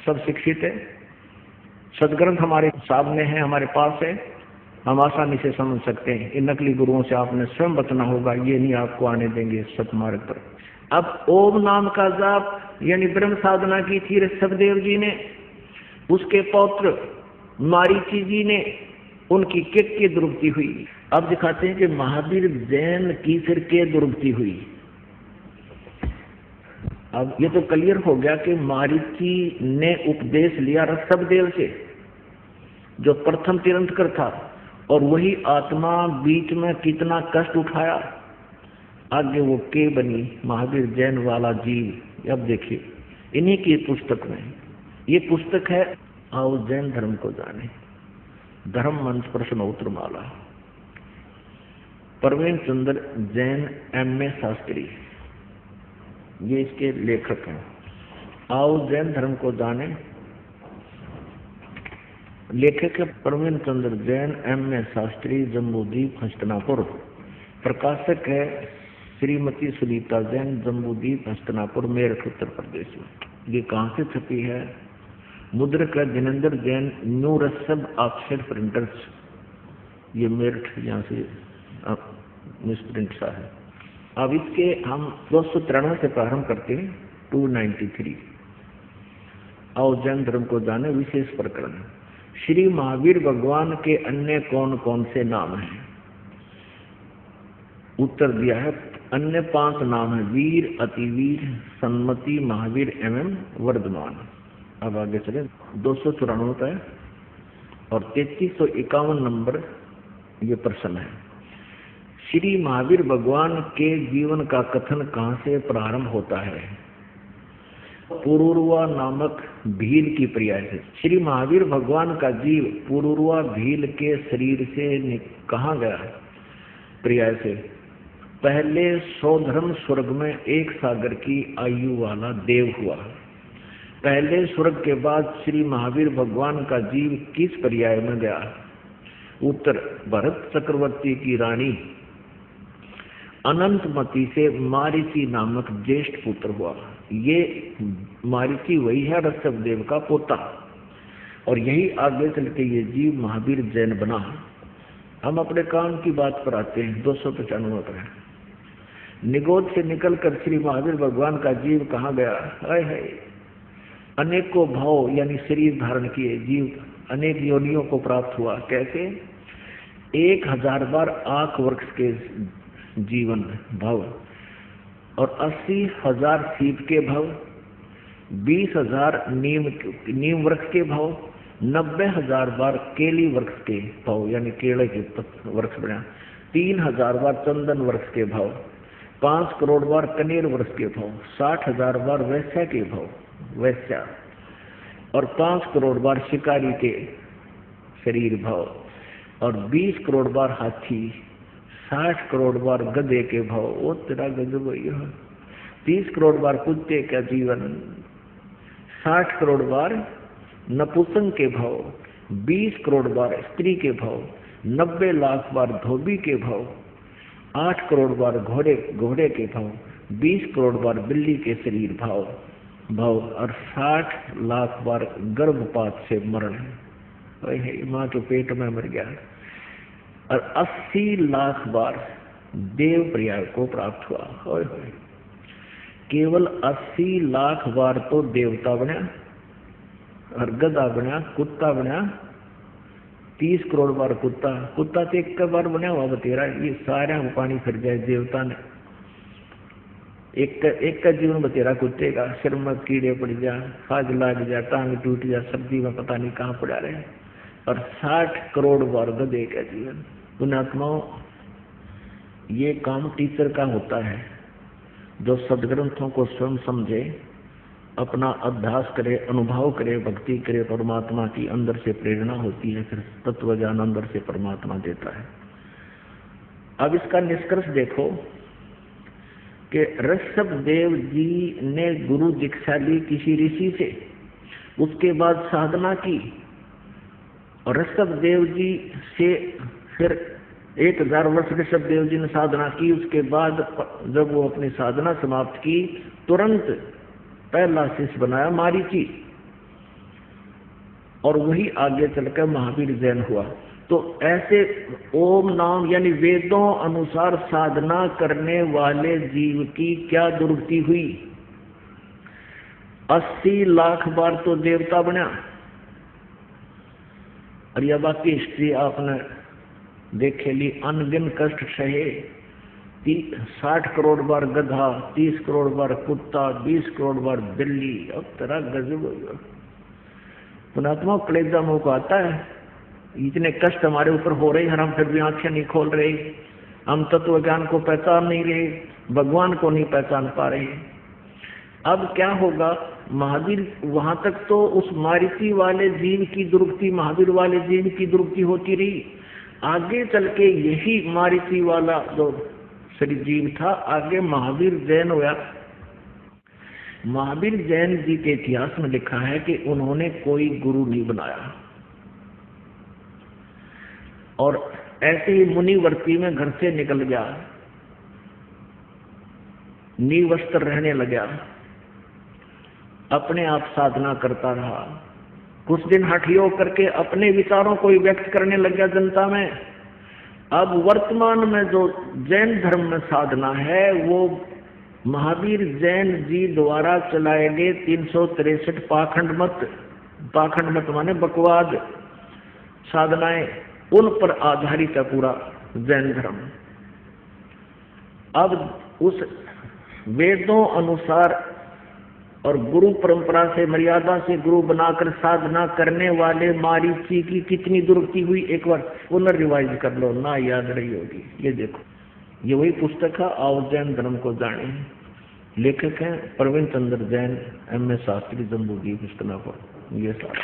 सब शिक्षित है। सदग्रंथ हमारे सामने है, हमारे पास है, हम आसानी से समझ सकते हैं। इन नकली गुरुओं से आपने स्वयं बचना होगा, ये नहीं आपको आने देंगे सतमार्ग पर। अब ओम नाम का जाप यानी ब्रह्म साधना की थी ऋषभदेव जी ने, उसके पौत्र मारीची जी ने, उनकी किट की दुर्गति हुई। अब दिखाते हैं कि महावीर जैन की फिर के दुर्गति हुई। अब ये तो क्लियर हो गया कि मारीची ने उपदेश लिया ऋषभदेव से, जो प्रथम तीर्थंकर था, और वही आत्मा बीच में कितना कष्ट उठाया, आगे वो के बनी महावीर जैन वाला जीव। अब देखिए इन्हीं की पुस्तक में, ये पुस्तक है आओ जैन धर्म को जाने, धर्म मंच प्रश्नोत्तर माला, प्रवीण चंद्र जैन M.A. शास्त्री, ये इसके लेखक हैं। आओ जैन धर्म को जाने, लेखक है प्रवीण चंद्र जैन M.A. शास्त्री, जम्बूद्वीप हस्तिनापुर। प्रकाशक है श्रीमती सुनीता जैन, जम्बूद्वीप हस्तिनापुर, मेरठ उत्तर प्रदेश में। ये कहाँ से छपी है? मुद्रक है Jinendra Jain, new Rishabh offset printers, ये मेरठ यहाँ से मिसप्रिंट सा है। अब इसके हम 293 से प्रारंभ करते हैं, 293। आओ जैन धर्म को जाने विशेष प्रकरण। श्री महावीर भगवान के अन्य कौन कौन से नाम हैं? उत्तर दिया है अन्य 5 नाम है, वीर, अतिवीर, सन्मति, महावीर एवं वर्धमान। अब आगे चले 294 है और 3351 नंबर ये प्रश्न है। श्री महावीर भगवान के जीवन का कथन कहाँ से प्रारंभ होता है? पुरुरवा नामक भील की पर्याय से। श्री महावीर भगवान का जीव पुरुरवा भील के शरीर से कहाँ गया? पर्याय से। पहले सौधर्म स्वर्ग में 1 सागर की आयु वाला देव हुआ। पहले स्वर्ग के बाद श्री महावीर भगवान का जीव किस पर्याय में गया? उत्तर, भरत चक्रवर्ती की रानी अनंतमती से मारीची नामक ज्येष्ठ पुत्र हुआ। ये मारीची वही है ऋषभदेव का पोता, और यही आगे चल के ये जीव महावीर जैन बना। हम अपने काम की बात पर आते हैं। 295 पर निगोद से निकलकर श्री महावीर भगवान का जीव कहाँ गया? हाय हाय, अनेकों भाव यानी शरीर धारण किए जीव अनेक योनियों को प्राप्त हुआ। कैसे? 1000 बार आंख वृक्ष के जीवन भव, और 80,000 सीप के भव, 20,000 नीम वृक्ष के भव, 90,000 बार केली वृक्ष के भव यानी केले के वृक्ष बना, 3,000 बार चंदन वृक्ष के भव, 5 करोड़ बार कनेर वृक्ष के भव, 60,000 बार वैश्या के भव वैश्या, और 5 करोड़ बार शिकारी के शरीर भव, और 20 करोड़ बार हाथी, 60 करोड़ बार गधे के भव, वो तेरा गजब है। 30 करोड़ बार कुत्ते का जीवन, 60 करोड़ बार नपुंसक के भव, 20 करोड़ बार स्त्री के भव, 90 लाख बार धोबी के भव, 8 करोड़ बार घोड़े के भव, 20 करोड़ बार बिल्ली के शरीर भव, और 60 लाख बार गर्भपात से मरण है, माँ के पेट में मर गया, और 80 लाख बार देव पर्याय को प्राप्त हुआ। केवल 80 लाख बार तो देवता बना, और गधा बना, कुत्ता बना, 30 करोड़ बार कुत्ता तो एक बार बना हुआ बतेरा। ये सारे पानी फिर जाए देवता ने, एक का जीवन बतेरा कुत्ते का, सिर में कीड़े पड़ जा, खाज लाग जा, टांग टूट जा, सब्जी में पता नहीं कहाँ पड़ा रहे, और 60 करोड़ बार गधे का जीवन। पुण्यात्माओं, ये काम टीचर का होता है, जो सदग्रंथों को स्वयं समझे, अपना अभ्यास करे, अनुभव करे, भक्ति करे, परमात्मा की अंदर से प्रेरणा होती है, फिर तत्व ज्ञान अंदर से परमात्मा देता है। अब इसका निष्कर्ष देखो कि ऋषभदेव जी ने गुरु दीक्षा ली किसी ऋषि से, उसके बाद साधना की, और ऋषभदेव जी से फिर 1000 वर्ष ऋषभदेव जी ने साधना की। उसके बाद जब वो अपनी साधना समाप्त की, तुरंत पहला शिष्य बनाया मारीची, और वही आगे चलकर महावीर जैन हुआ। तो ऐसे ओम नाम यानी वेदों अनुसार साधना करने वाले जीव की क्या दुर्गति हुई। 80 लाख बार तो देवता बना, और यह बाकी हिस्ट्री आपने देखे ली, अनगिन कष्ट सहे। 60 करोड़ बार गधा, 30 करोड़ बार कुत्ता, 20 करोड़ बार बिल्ली। अब तेरा गजब हो गया। पुणात्मा कलेजा मुंह को आता है, इतने कष्ट हमारे ऊपर हो रहे हैं, हम फिर भी आंखें नहीं खोल रहे, हम तत्व ज्ञान को पहचान नहीं रहे, भगवान को नहीं पहचान पा रहे। अब क्या होगा, महावीर वहां तक तो उस मारीची वाले जीव की दुर्गति, महावीर वाले जीव की दुर्गति होती रही। आगे चल के यही मारीची वाला जो शरीर जीव था, आगे महावीर जैन हुआ। महावीर जैन जी के इतिहास में लिखा है कि उन्होंने कोई गुरु नहीं बनाया, और ऐसे ही मुनिवर्ती में घर से निकल गया, निवस्त्र रहने लगा, अपने आप साधना करता रहा। कुछ दिन हठ योग करके अपने विचारों को ही व्यक्त करने लग गया जनता में। अब वर्तमान में जो जैन धर्म में साधना है, वो महावीर जैन जी द्वारा चलाए गए 363 पाखंड मत माने बकवाद साधनाएं, उन पर आधारित है पूरा जैन धर्म। अब उस वेदों अनुसार और गुरु परंपरा से, मर्यादा से गुरु बनाकर साधना करने वाले मारीची की कितनी दुर्गति हुई, एक बार पुनर्रिवाइज कर लो, ना याद रही होगी। ये देखो, ये वही पुस्तक है, आओ जैन धर्म को जाने। लेखक हैं प्रवीण चंद्र जैन, M.A. शास्त्री, जम्बूद्वीप इस्लामाबाद। ये सारा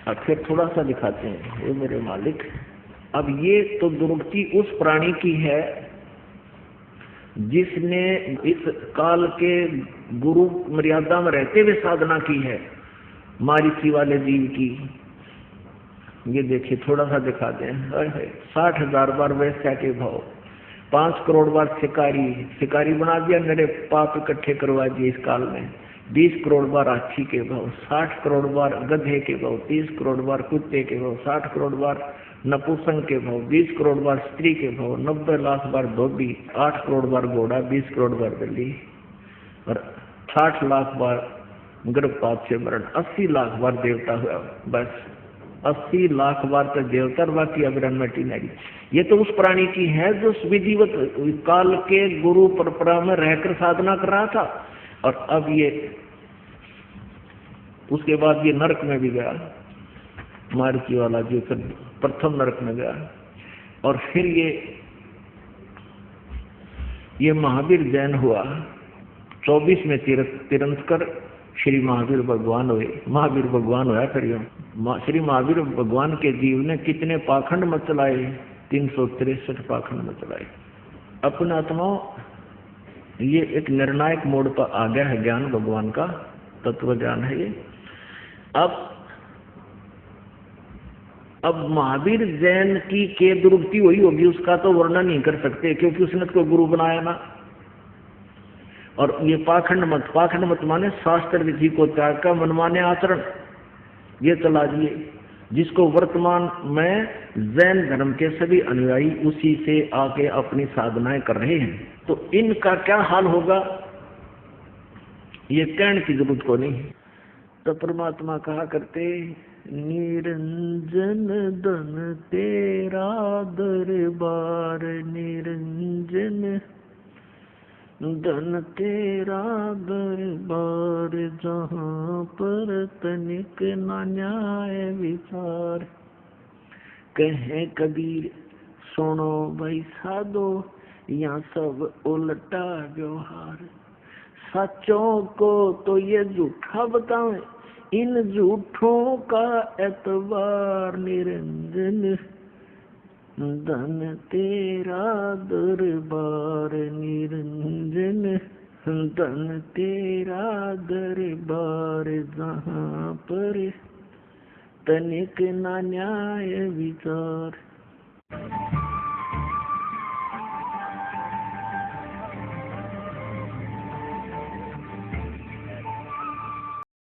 अब फिर थोड़ा सा दिखाते हैं, ये मेरे मालिक। अब ये तो दुर्गति उस प्राणी की है जिसने इस काल के गुरु मर्यादा में रहते हुए साधना की है, मारीची वाले जीव की। ये देखिए, थोड़ा सा दिखा दें। 60,000 बार वैश्या के भाव, 5 करोड़ बार शिकारी बना दिया, मेरे पाप इकट्ठे करवा दिए इस काल में। 20 करोड़ बार हाथी के भाव, 60 करोड़ बार गधे के भाव, 30 करोड़ बार कुत्ते के भाव, 60 करोड़ बार नपुंसक के भाव, 20 करोड़ बार स्त्री के भाव, 90 लाख बार धोबी, 8 करोड़ बार घोड़ा, 20 करोड़ बार बिल्ली, और 60 लाख बार गर्भपात से मरण, 80 लाख बार देवता हुआ। बस 80 लाख बार तक देवता, बाकी अग्रहण मटी नहीं। ये तो उस प्राणी की है जो विधिवत काल के गुरु परंपरा में रहकर साधना कर रहा था, और अब ये उसके बाद ये नरक में भी गया, मारीची वाला जो फिर प्रथम नरक में गया। और फिर ये महावीर जैन हुआ। 24 में तीर्थंकर श्री महावीर भगवान हुए, महावीर भगवान हुआ। फिर श्री महावीर भगवान के जीव ने कितने पाखंड मत चलाए, 363 पाखंड मत चलाए। अपना आत्मा ये एक निर्णायक मोड़ पर आ गया है, ज्ञान भगवान का तत्व ज्ञान है ये। अब महावीर जैन की के दुर्गति हुई होगी, उसका तो वर्णन नहीं कर सकते, क्योंकि उसने तो गुरु बनाया ना। और ये पाखंड मत माने शास्त्र विधि को त्याग का मनमाने आचरण, ये चला दिए, जिसको वर्तमान में जैन धर्म के सभी अनुयायी उसी से आके अपनी साधनाएं कर रहे हैं। तो इनका क्या हाल होगा, ये कहने की जरूरत को नहीं। तो परमात्मा कहा करते, निरंजन धन तेरा दरबार, निरंजन धन तेरा दरबार, जहाँ पर तनिक न न्याय विचार। कहे कबीर सुनो भाई साधो, यहाँ सब उल्टा व्यवहार। सच्चों को तो ये झूठा बताएं, इन झूठों का एतबार। निरंजन धन तेरा दरबार, निरंजन धन तेरा दरबार, जहाँ पर तनिक न न्याय विचार।